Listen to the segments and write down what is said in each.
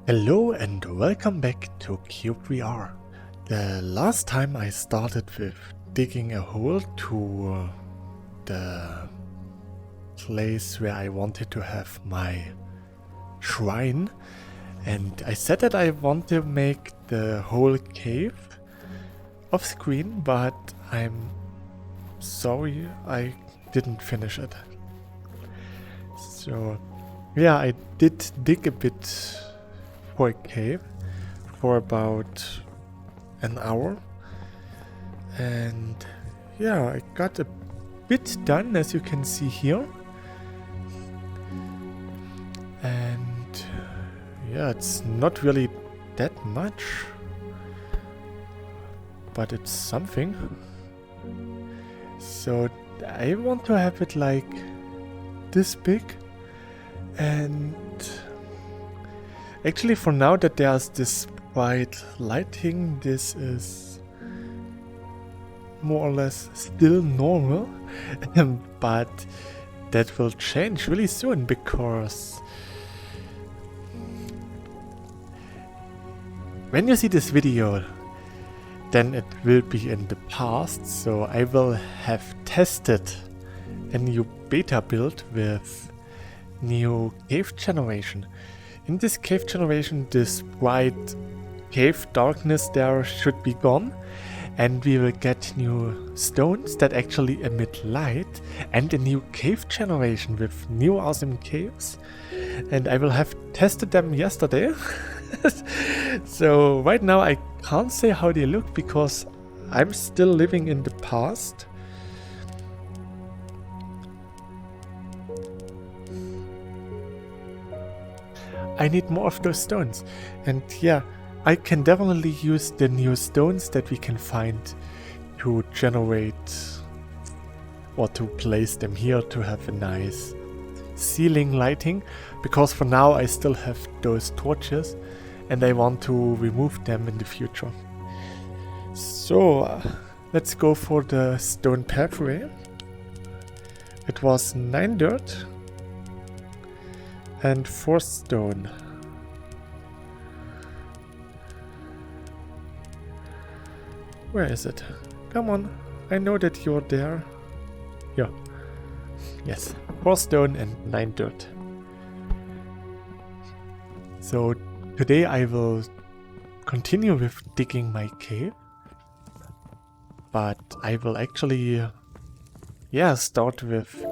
Hello and welcome back to cyubeVR. The last time I started with digging a hole to the place where I wanted to have my shrine, and I said that I want to make the whole cave off screen, but I'm sorry I didn't finish it. So yeah, I did dig a bit for a cave for about an hour, and yeah, I got a bit done, as you can see here. And yeah, it's not really that much, but it's something. So I want to have it like this big, and actually for now that there's this bright lighting, this is more or less still normal, but that will change really soon, because when you see this video, then it will be in the past, so I will have tested a new beta build with new cave generation. In this cave generation, this bright cave darkness there should be gone, and we will get new stones that actually emit light, and a new cave generation with new awesome caves. And I will have tested them yesterday. So right now I can't say how they look because I'm still living in the past. I need more of those stones, and yeah, I can definitely use the new stones that we can find to generate or to place them here to have a nice ceiling lighting, because for now I still have those torches and I want to remove them in the future. So let's go for the stone pathway. It was 9 dirt and 4 stone. Where is it? Come on, I know that you're there. Yeah. Yes, 4 stone and 9 dirt. So today I will continue with digging my cave, but I will actually start with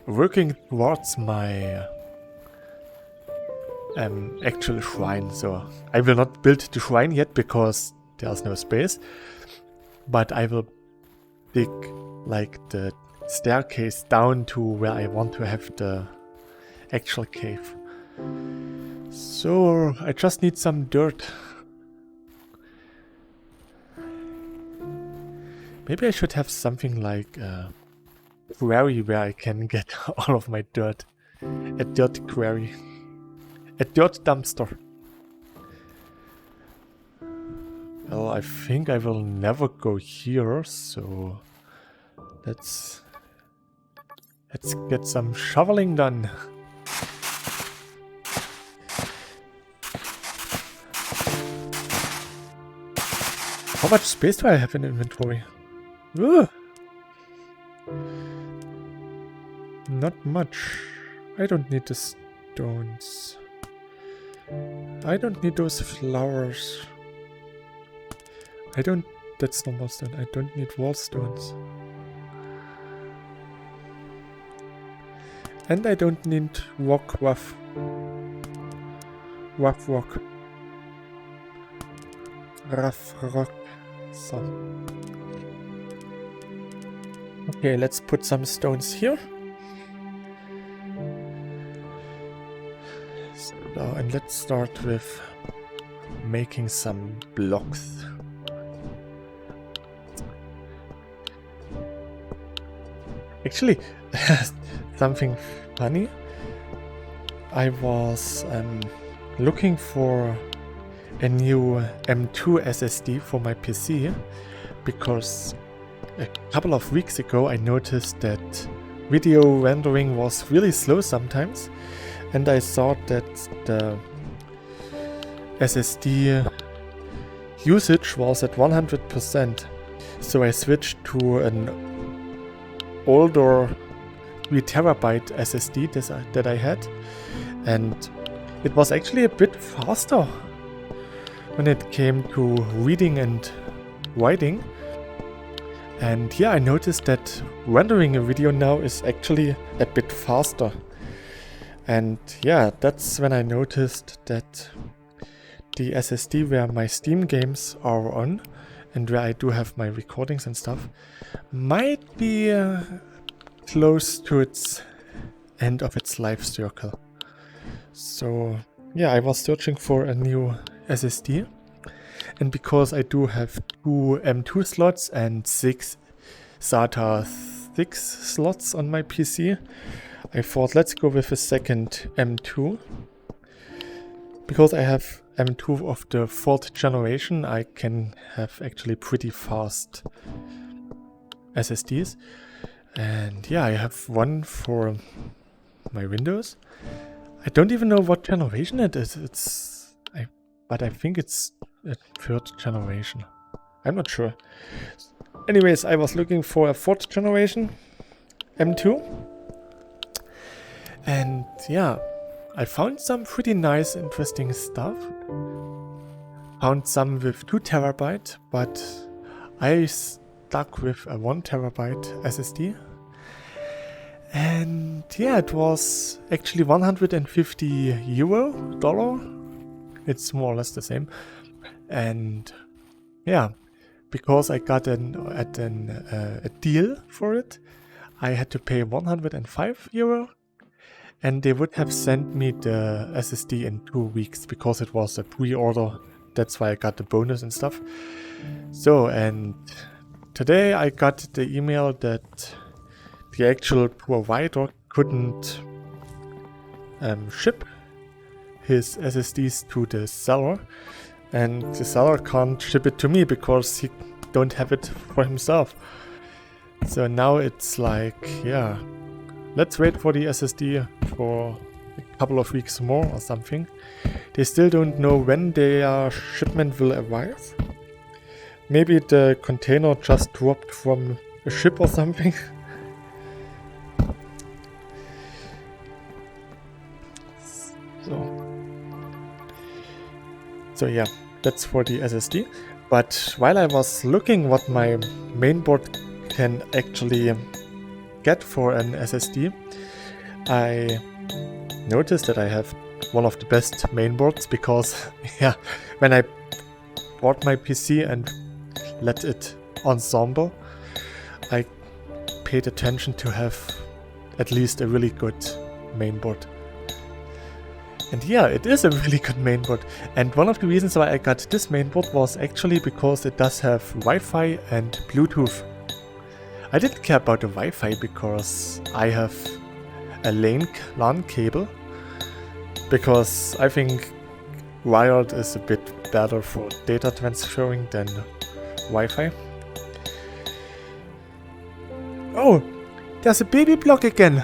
working towards my actual shrine. So I will not build the shrine yet because there's no space, but I will dig like the staircase down to where I want to have the actual cave. So I just need some dirt. Maybe I should have something like a quarry where I can get all of my dirt. A dirt quarry. A dirt dumpster. Well, I think I will never go here, so let's get some shoveling done. How much space do I have in inventory? Ugh. Not much. I don't need the stones. I don't need those flowers. That's normal stone. I don't need wall stones. And I don't need rock. Rough rock. So. Okay, let's put some stones here. So, and let's start with making some blocks. Actually, something funny. I was looking for a new M2 SSD for my PC, because a couple of weeks ago I noticed that video rendering was really slow sometimes, and I thought that the SSD usage was at 100%. So I switched to an older 3TB SSD that I had, and it was actually a bit faster when it came to reading and writing. And yeah, I noticed that rendering a video now is actually a bit faster. And yeah, that's when I noticed that the SSD where my Steam games are on and where I do have my recordings and stuff might be close to its end of its life cycle. So yeah, I was searching for a new SSD, and because I do have 2 M2 slots and 6 SATA 6 slots on my PC, I thought let's go with a second M2. Because I have M2 of the 4th generation, I can have actually pretty fast SSDs. And yeah, I have one for my Windows. I don't even know what generation it is. But I think it's a 3rd generation. I'm not sure. Anyways, I was looking for a 4th generation M2. And yeah, I found some pretty nice, interesting stuff. Found some with 2TB, but I stuck with a 1TB SSD. And yeah, it was actually $150. It's more or less the same. And yeah, because I got a deal for it, I had to pay €105. And they would have sent me the SSD in 2 weeks because it was a pre-order. That's why I got the bonus and stuff. So, and today I got the email that the actual provider couldn't ship his SSDs to the seller, and the seller can't ship it to me because he don't have it for himself. So now it's like, yeah, let's wait for the SSD for a couple of weeks more or something. They still don't know when their shipment will arrive. Maybe the container just dropped from a ship or something. So yeah, that's for the SSD. But while I was looking what my mainboard can actually get for an SSD, I noticed that I have one of the best mainboards because yeah, when I bought my PC and let it ensemble, I paid attention to have at least a really good mainboard. And yeah, it is a really good mainboard. And one of the reasons why I got this mainboard was actually because it does have Wi-Fi and Bluetooth. I didn't care about the Wi-Fi because I have a LAN cable, because I think wired is a bit better for data transferring than Wi-Fi. Oh, there's a baby block again.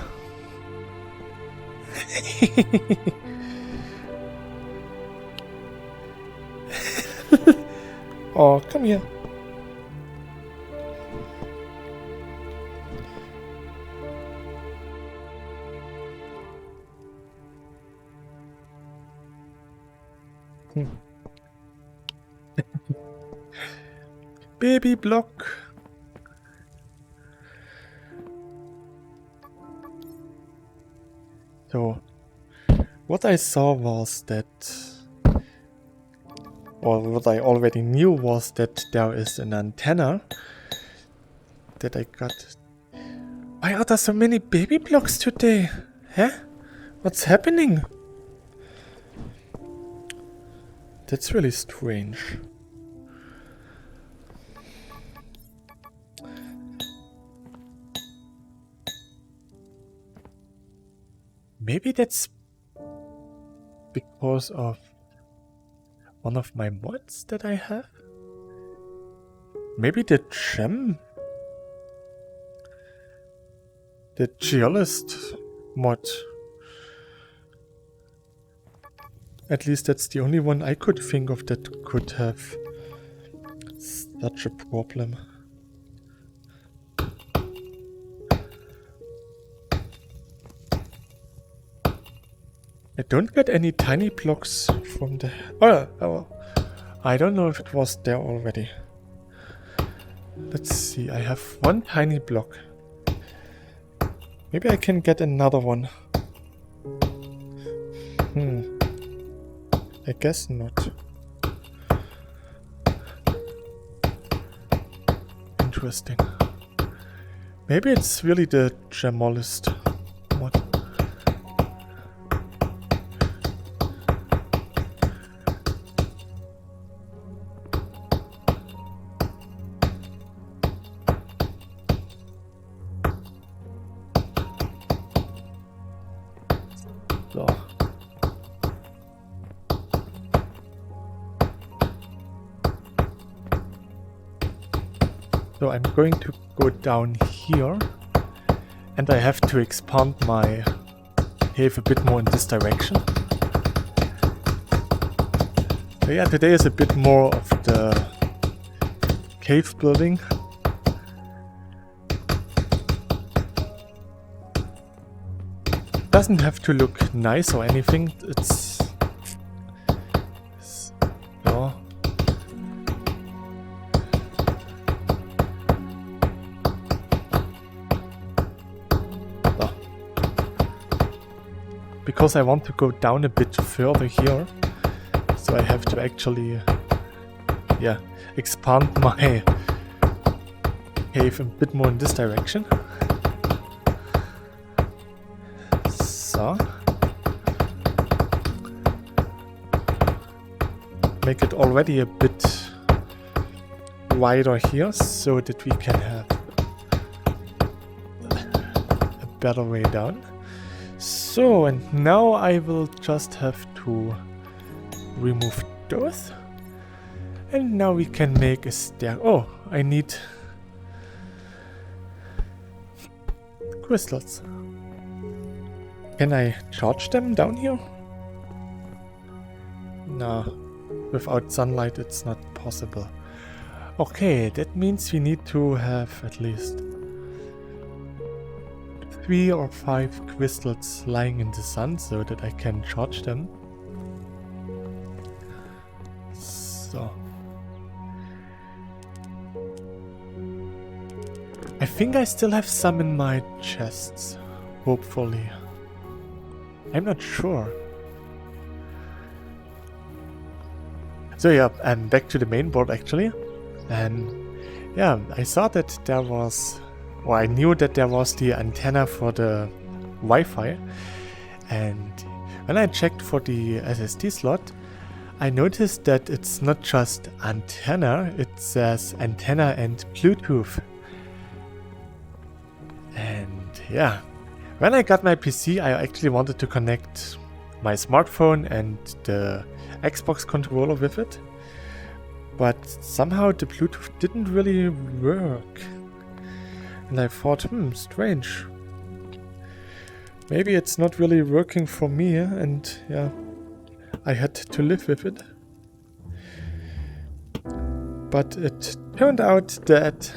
Oh, come here. Baby block. So, what I saw was that, or what I already knew was that there is an antenna that I got. Why are there so many baby blocks today? Huh? What's happening? That's really strange. Maybe that's because of one of my mods that I have? Maybe the gem? The geologist mod. At least that's the only one I could think of that could have such a problem. I don't get any tiny blocks from the... Oh, I don't know if it was there already. Let's see, I have one tiny block. Maybe I can get another one. I guess not. Interesting. Maybe it's really the gemolist mod. So I'm going to go down here, and I have to expand my cave a bit more in this direction. So yeah, today is a bit more of the cave building. Doesn't have to look nice or anything, it's so. Because I want to go down a bit further here, so I have to actually, yeah, expand my cave a bit more in this direction. So, make it already a bit wider here, so that we can have a better way down. So, and now I will just have to remove those. And now we can make a stair. Oh, I need crystals. Can I charge them down here? No, without sunlight it's not possible. Okay, that means we need to have at least 3 or 5 crystals lying in the sun so that I can charge them. So. I think I still have some in my chests. Hopefully. I'm not sure. So yeah, I'm back to the main board actually. And yeah, I saw that there was... Or I knew that there was the antenna for the Wi-Fi, and when I checked for the SSD slot, I noticed that it's not just antenna, it says antenna and Bluetooth. And yeah, when I got my PC, I actually wanted to connect my smartphone and the Xbox controller with it, but somehow the Bluetooth didn't really work. And I thought, strange. Maybe it's not really working for me, and yeah, I had to live with it. But it turned out that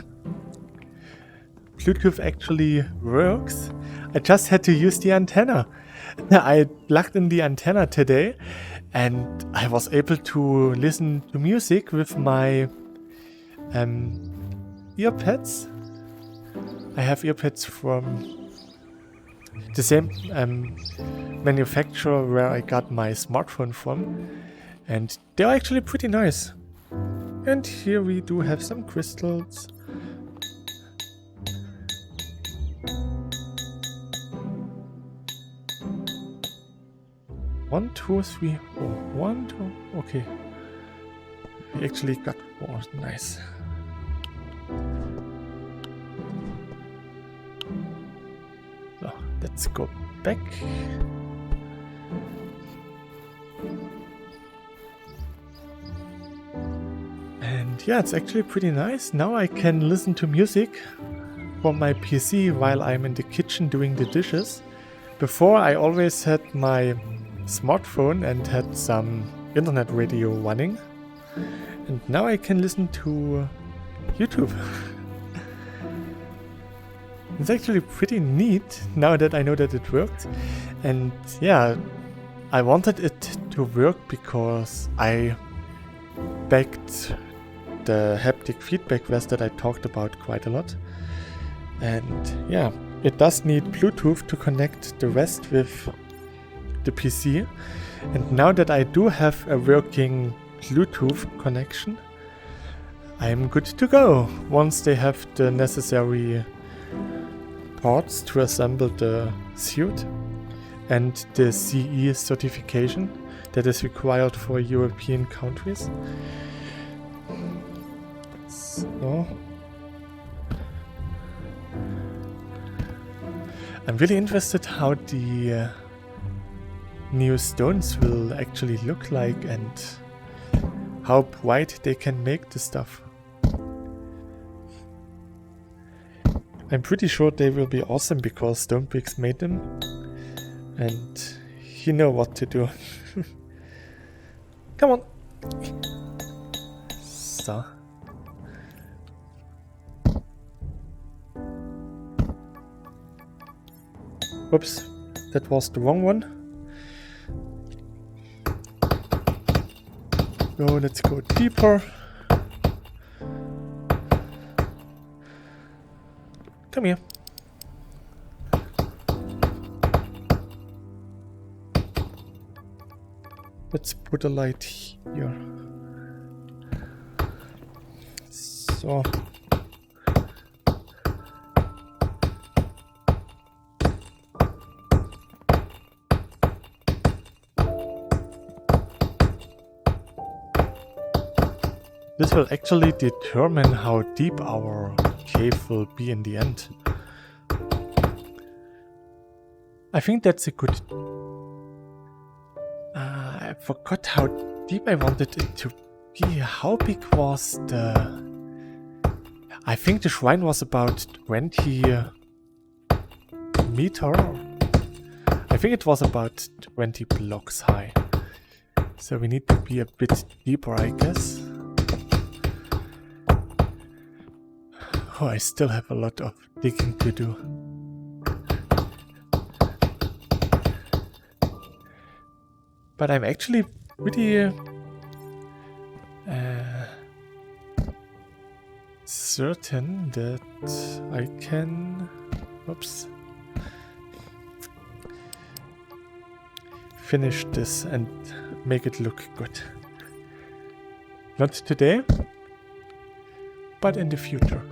Bluetooth actually works. I just had to use the antenna. I plugged in the antenna today, and I was able to listen to music with my earpads. I have earpads from the same manufacturer where I got my smartphone from, and they're actually pretty nice. And here we do have some crystals. One, two, three, four. 1, 2, okay. We actually got 4, nice. Let's go back. And yeah, it's actually pretty nice. Now I can listen to music from my PC while I'm in the kitchen doing the dishes. Before I always had my smartphone and had some internet radio running. And now I can listen to YouTube. It's actually pretty neat now that I know that it worked. And yeah, I wanted it to work because I backed the haptic feedback vest that I talked about quite a lot. And yeah, it does need Bluetooth to connect the rest with the PC. And now that I do have a working Bluetooth connection, I'm good to go once they have the necessary parts to assemble the suit and the CE certification that is required for European countries. So I'm really interested how the new stones will actually look like and how bright they can make the stuff. I'm pretty sure they will be awesome because Stonebricks made them and he know what to do. Come on! So. Oops, that was the wrong one. So let's go deeper. Come here. Let's put a light here. So. This will actually determine how deep our cave will be in the end. I think that's a good... I forgot how deep I wanted it to be. How big was the... I think the shrine was about 20 meter. I think it was about 20 blocks high. So we need to be a bit deeper, I guess. Oh, I still have a lot of digging to do. But I'm actually pretty certain that I can... Oops. Finish this and make it look good. Not today, but in the future.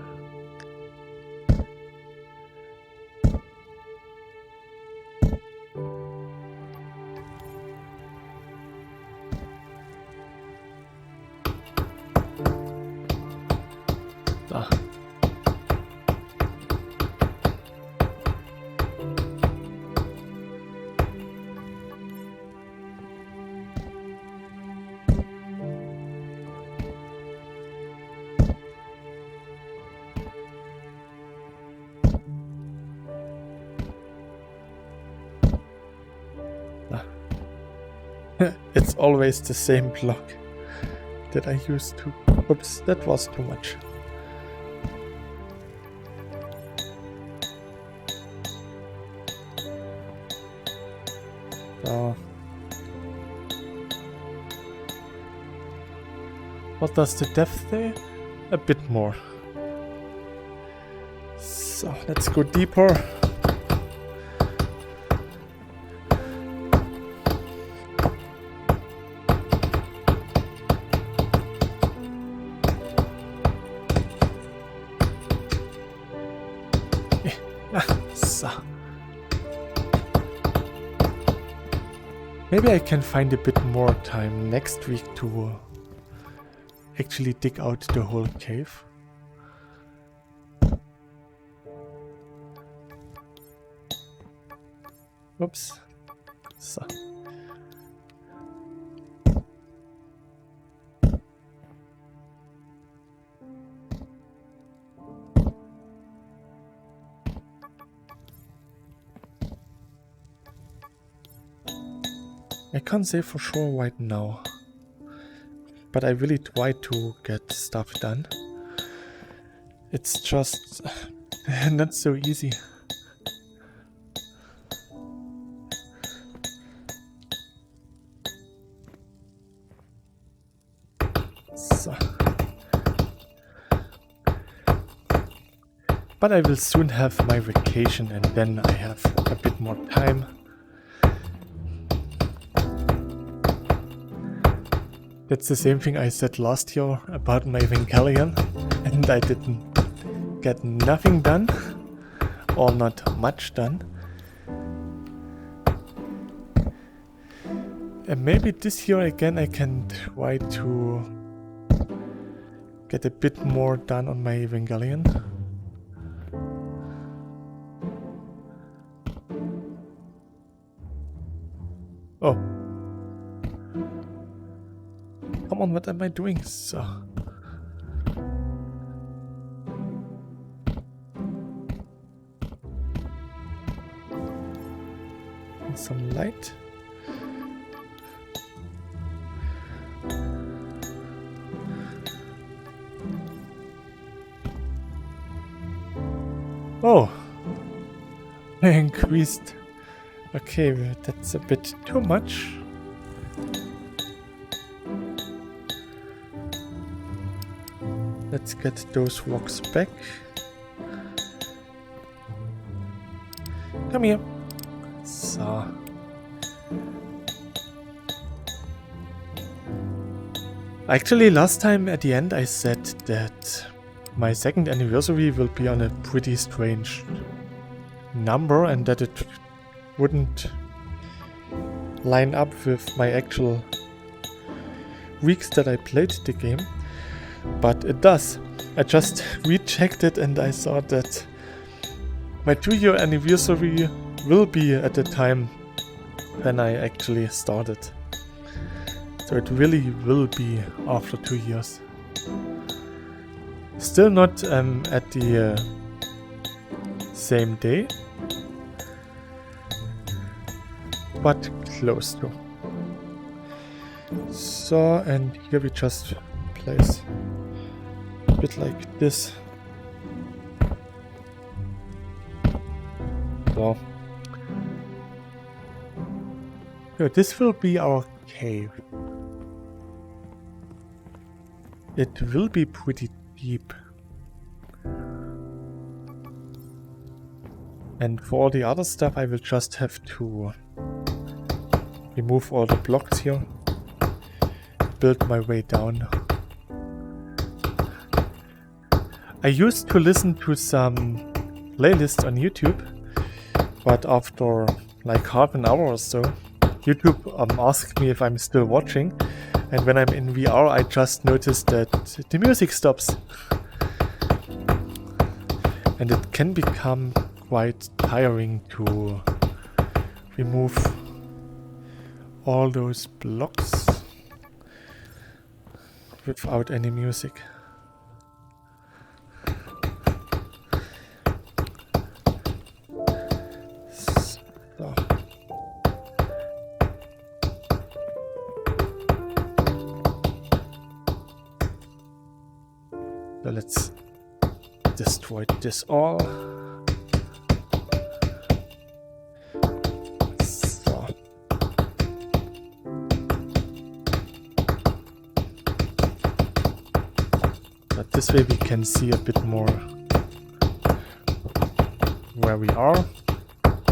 It's always the same block that I used to. Oops, that was too much. What does the depth say? A bit more. So let's go deeper. Maybe I can find a bit more time next week to actually dig out the whole cave. Oops. So. I can't say for sure right now. But I really try to get stuff done. It's just not so easy. So. But I will soon have my vacation and then I have a bit more time. That's the same thing I said last year about my Evangelion, and I didn't get nothing done, or not much done. And maybe this year again I can try to get a bit more done on my Evangelion. Oh. Come on, what am I doing? So. And some light. Oh. I increased. Okay, that's a bit too much. Let's get those rocks back. Come here. So. Actually, last time at the end I said that my second anniversary will be on a pretty strange number and that it wouldn't line up with my actual weeks that I played the game. But it does. I just rechecked it and I saw that my 2-year anniversary will be at the time when I actually started. So it really will be after 2 years. Still not at the same day, but close to. So, and here we just place a bit like this. So, yeah, this will be our cave. It will be pretty deep. And for all the other stuff I will just have to remove all the blocks here, build my way down. I used to listen to some playlists on YouTube, but after like half an hour or so, YouTube asked me if I'm still watching, and when I'm in VR I just noticed that the music stops. And it can become quite tiring to remove all those blocks without any music. So. So let's destroy this all. So. But this way we can see a bit more where we are,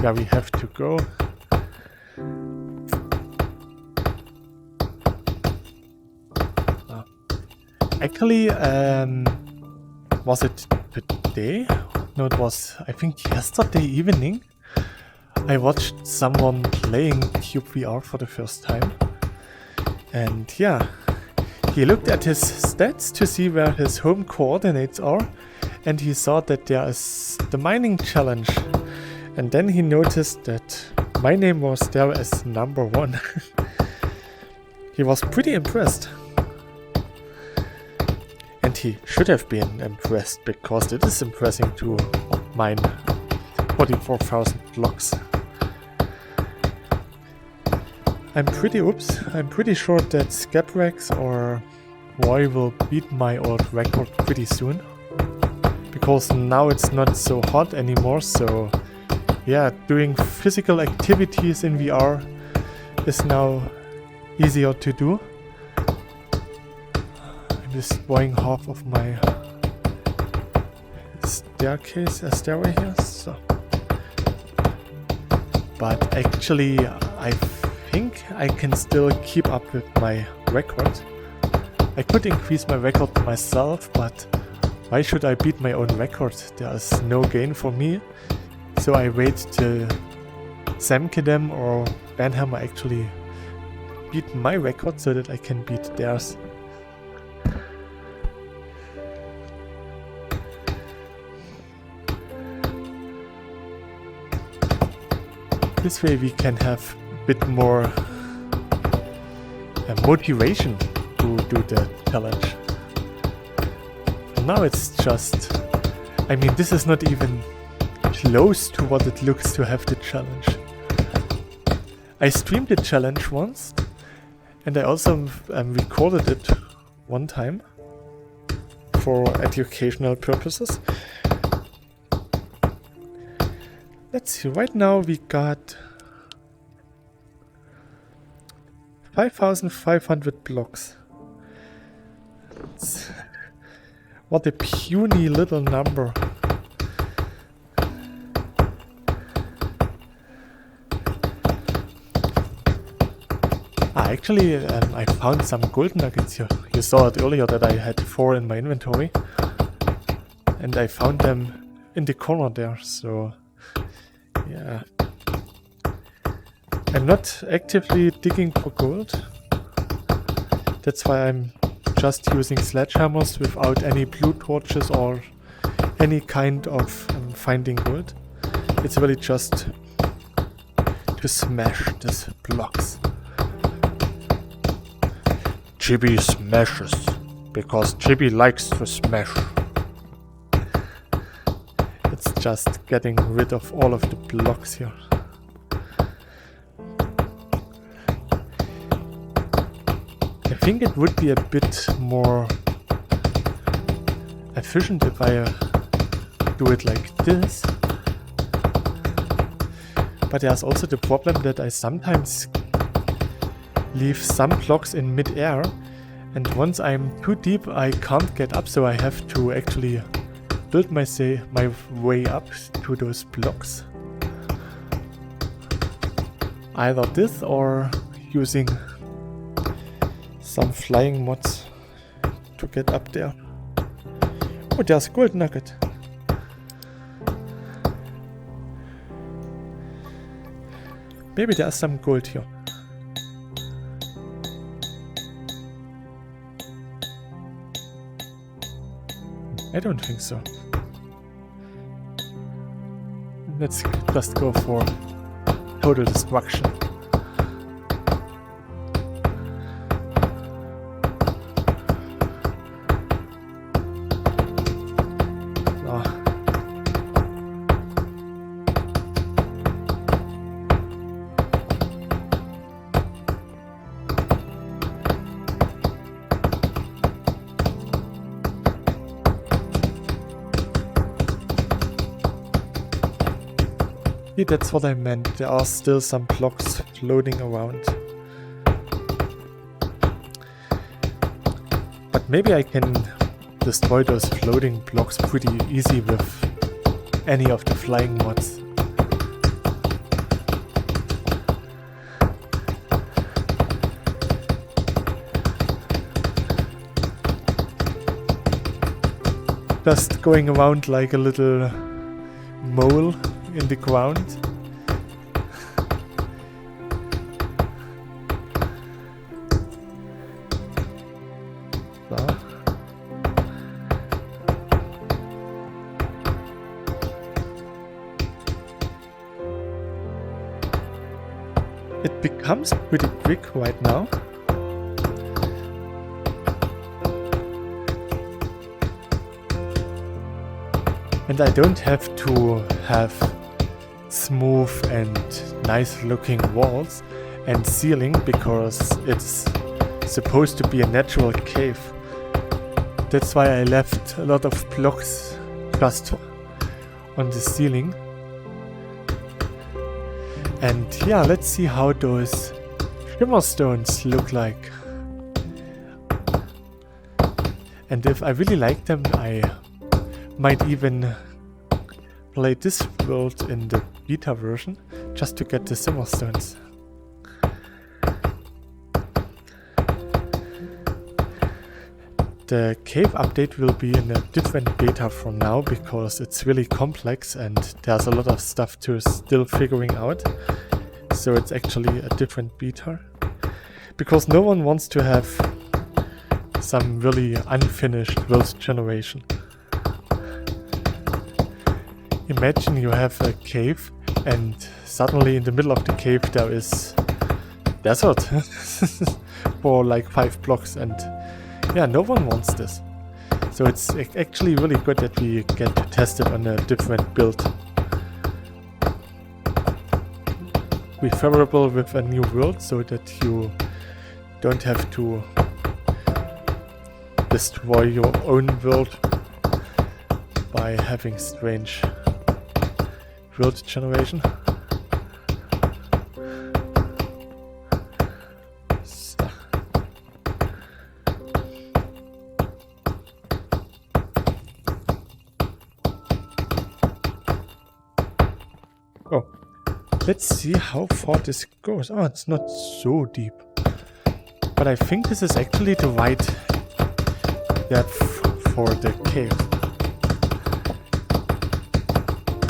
where we have to go. Actually, was it today? No, it was, I think, yesterday evening. I watched someone playing cyubeVR for the first time. And yeah, he looked at his stats to see where his home coordinates are. And he saw that there is the mining challenge. And then he noticed that my name was there as number 1. He was pretty impressed. And he should have been impressed, because it is impressive to mine 44,000 blocks. I'm pretty sure that Scabrax or Roy will beat my old record pretty soon. Because now it's not so hot anymore, so yeah, doing physical activities in VR is now easier to do. I'm destroying half of my stairway here, so. But actually, I think I can still keep up with my record. I could increase my record myself, but why should I beat my own record? There's no gain for me. So I wait till Samkidem or Banhammer actually beat my record so that I can beat theirs. This way we can have a bit more motivation to do the challenge. Now it's just, I mean, this is not even close to what it looks to have the challenge. I streamed the challenge once, and I also recorded it one time for educational purposes. Let's see, right now we got 5,500 blocks. What a puny little number. Actually, I found some gold nuggets here. You saw it earlier that I had 4 in my inventory. And I found them in the corner there, so yeah. I'm not actively digging for gold. That's why I'm just using sledgehammers without any blue torches or any kind of finding gold. It's really just to smash these blocks. Chibi smashes, because Chibi likes to smash. It's just getting rid of all of the blocks here. I think it would be a bit more efficient if I do it like this. But there's also the problem that I sometimes leave some blocks in mid-air, and once I'm too deep I can't get up, so I have to actually build my way up to those blocks. Either this or using some flying mods to get up there. Oh, there's a gold nugget. Maybe there's some gold here. I don't think so. Let's just go for total destruction. Yeah, that's what I meant. There are still some blocks floating around. But maybe I can destroy those floating blocks pretty easy with any of the flying mods. Just going around like a little mole in the ground. So. It becomes pretty quick right now. And I don't have to have smooth and nice looking walls. and ceiling because it's supposed to be a natural cave. That's why I left a lot of blocks just on the ceiling. And yeah, let's see how those shimmer stones look like. And if I really like them, I might even play this world in the beta version just to get the shimmer stones. The cave update will be in a different beta from now because it's really complex and there's a lot of stuff to still figuring out. So it's actually a different beta. Because no one wants to have some really unfinished world generation. Imagine you have a cave and suddenly in the middle of the cave there is desert for like 5 blocks, and yeah, no one wants this. So it's actually really good that we get to test it on a different build. Be favorable with a new world so that you don't have to destroy your own world by having strange world generation. Oh, let's see how far this goes. Oh, it's not so deep. But I think this is actually the right depth for the cave.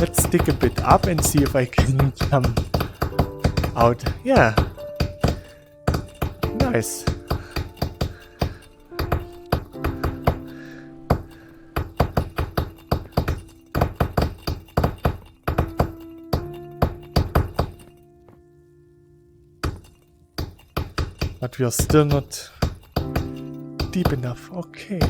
Let's dig a bit up and see if I can come out. Yeah. Nice. But we are still not deep enough. Okay.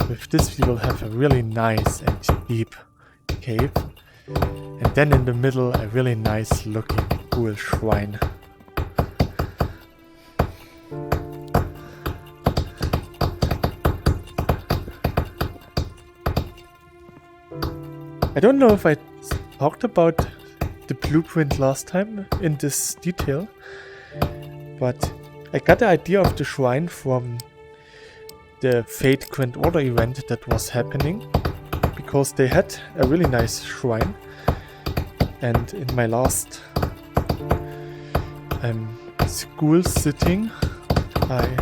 With this we will have a really nice and deep cave. And then in the middle a really nice looking cool shrine. I don't know if I talked about the blueprint last time in this detail, but I got the idea of the shrine from the Fate Grand Order event that was happening, because they had a really nice shrine, and in my last school sitting I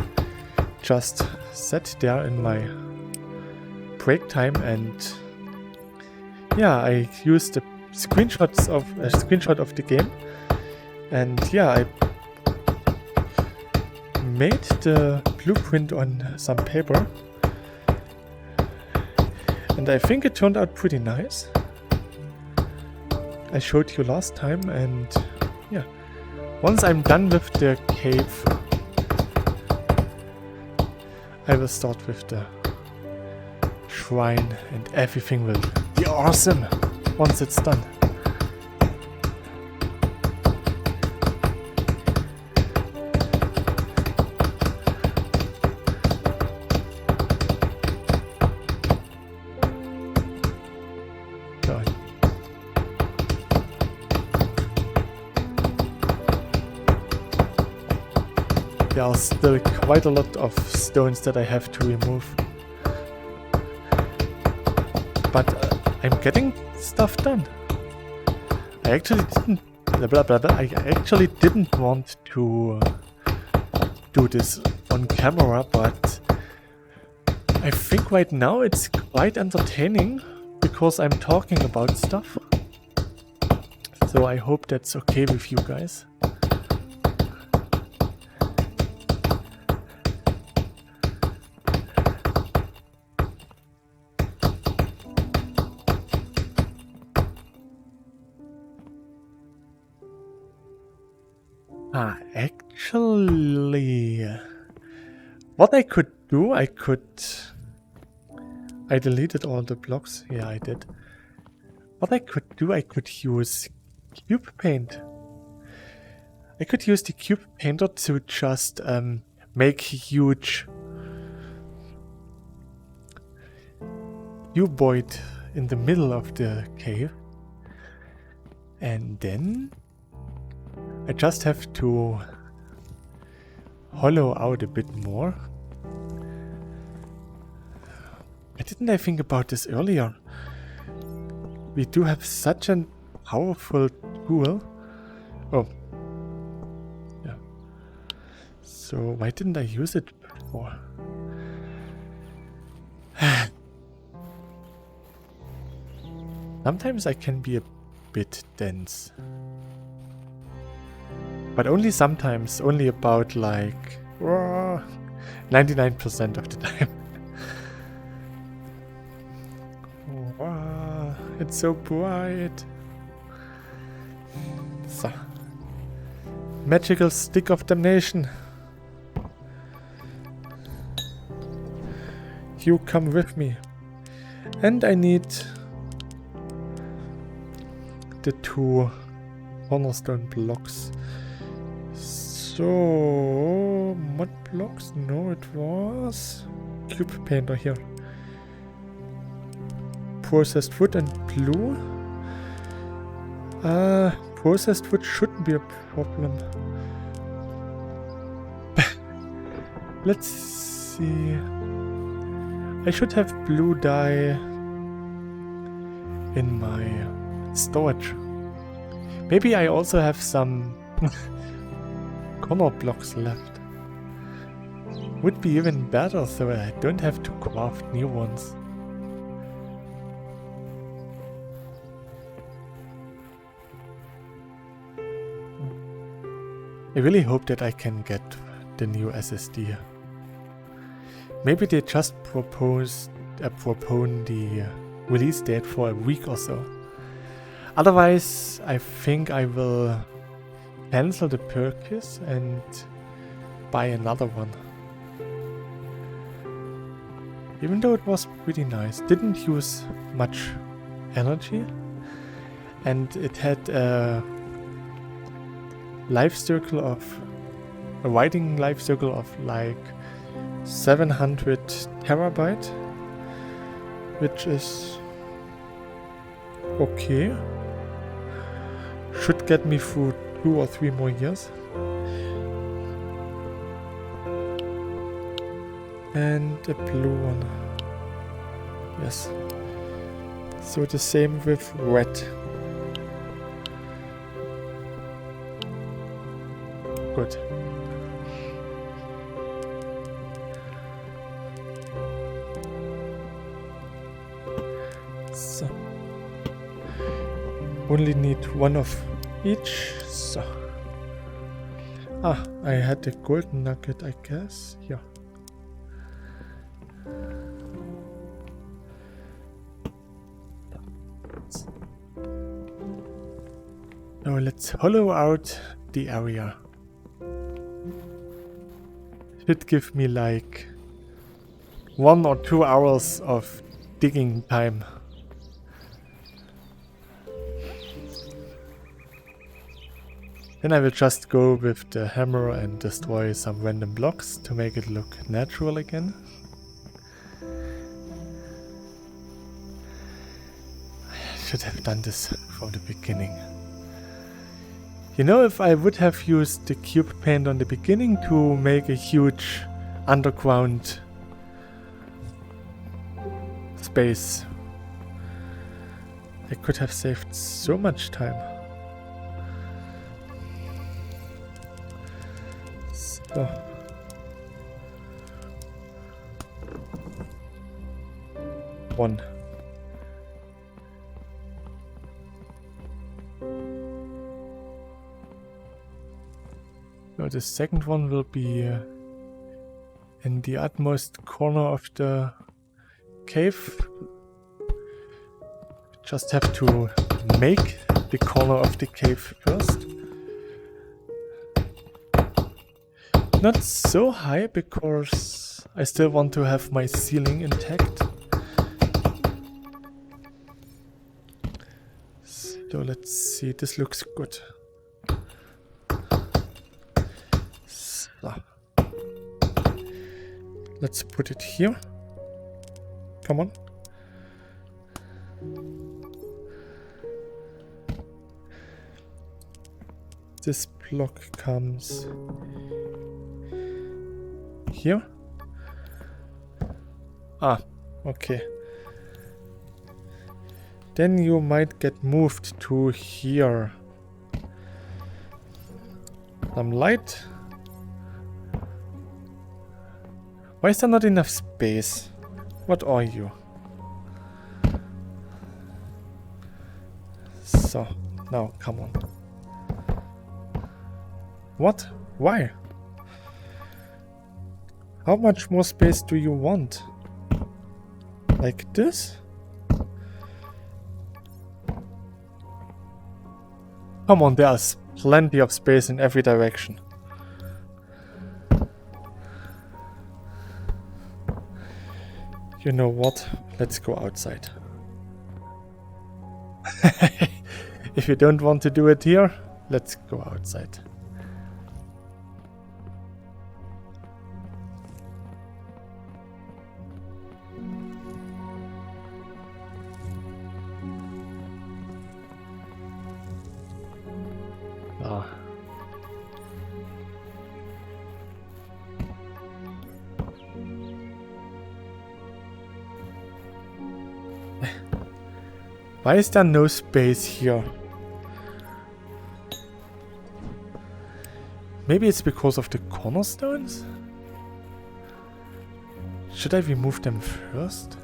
just sat there in my break time and yeah, I used a screenshot of the game, and yeah, I made the blueprint on some paper, and I think it turned out pretty nice. I showed you last time, and yeah, once I'm done with the cave, I will start with the shrine and everything will be awesome once it's done. God. There are still quite a lot of stones that I have to remove. But I'm getting stuff done. I actually didn't want to do this on camera, but I think right now it's quite entertaining because I'm talking about stuff. So I hope that's okay with you guys. Actually, what I could do, I deleted all the blocks. Yeah, I did. What I could do, I could use cube paint. I could use the cube painter to just make huge cuboid in the middle of the cave. And then I just have to hollow out a bit more. Why didn't I think about this earlier? We do have such a powerful tool. Oh. Yeah. So why didn't I use it before? Sometimes I can be a bit dense. But only sometimes, only about like 99% of the time. Wow, it's so bright. So. Magical stick of damnation. You come with me. And I need the 2 cornerstone blocks. So, mud blocks? No, it was cube painter here. Processed wood and blue. Processed wood shouldn't be a problem. Let's see. I should have blue dye in my storage. Maybe I also have some corner blocks left. Would be even better so I don't have to craft new ones. I really hope that I can get the new SSD. Maybe they just postpone the release date for a week or so. Otherwise, I think I will cancel the purchase and buy another one. Even though it was pretty nice, didn't use much energy, and it had a writing life cycle of like 700 terabyte, which is okay. Should get me through 2 or 3 more years. And a blue one. Yes. So the same with red. Good. So. Only need one of each. So. I had the golden nugget, I guess. Yeah. Now let's hollow out the area. Should give me like 1 or 2 hours of digging time. Then I will just go with the hammer and destroy some random blocks to make it look natural again. I should have done this from the beginning. You know, if I would have used the cube paint on the beginning to make a huge underground space, I could have saved so much time. So. One. So the second one will be in the utmost corner of the cave. Just have to make the corner of the cave first. Not so high because I still want to have my ceiling intact. So let's see, this looks good. So. Let's put it here. Come on. This block comes here. Ah, okay. Then you might get moved to here. Some light. Why is there not enough space? What are you? So, now come on. What? Why? How much more space do you want? Like this? Come on, there's plenty of space in every direction. You know what? Let's go outside. If you don't want to do it here, let's go outside. Ah. Why is there no space here? Maybe it's because of the cornerstones? Should I remove them first?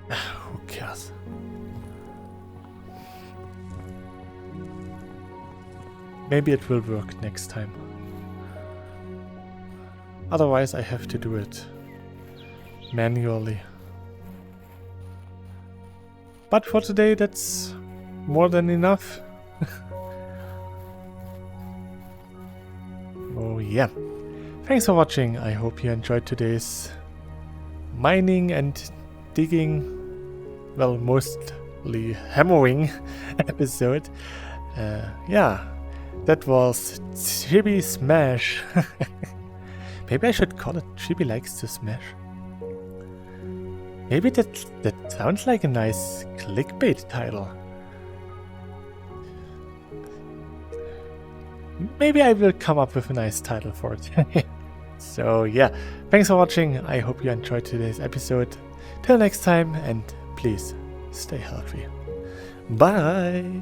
Who cares? Maybe it will work next time. Otherwise I have to do it manually. But for today that's more than enough. Oh yeah. Thanks for watching. I hope you enjoyed today's mining and digging, well, mostly hammering episode. Yeah, that was Chibi Smash. Maybe I should call it Chibi Likes to Smash. Maybe that sounds like a nice clickbait title. Maybe I will come up with a nice title for it. So yeah, thanks for watching. I hope you enjoyed today's episode. Till next time, and please stay healthy. Bye!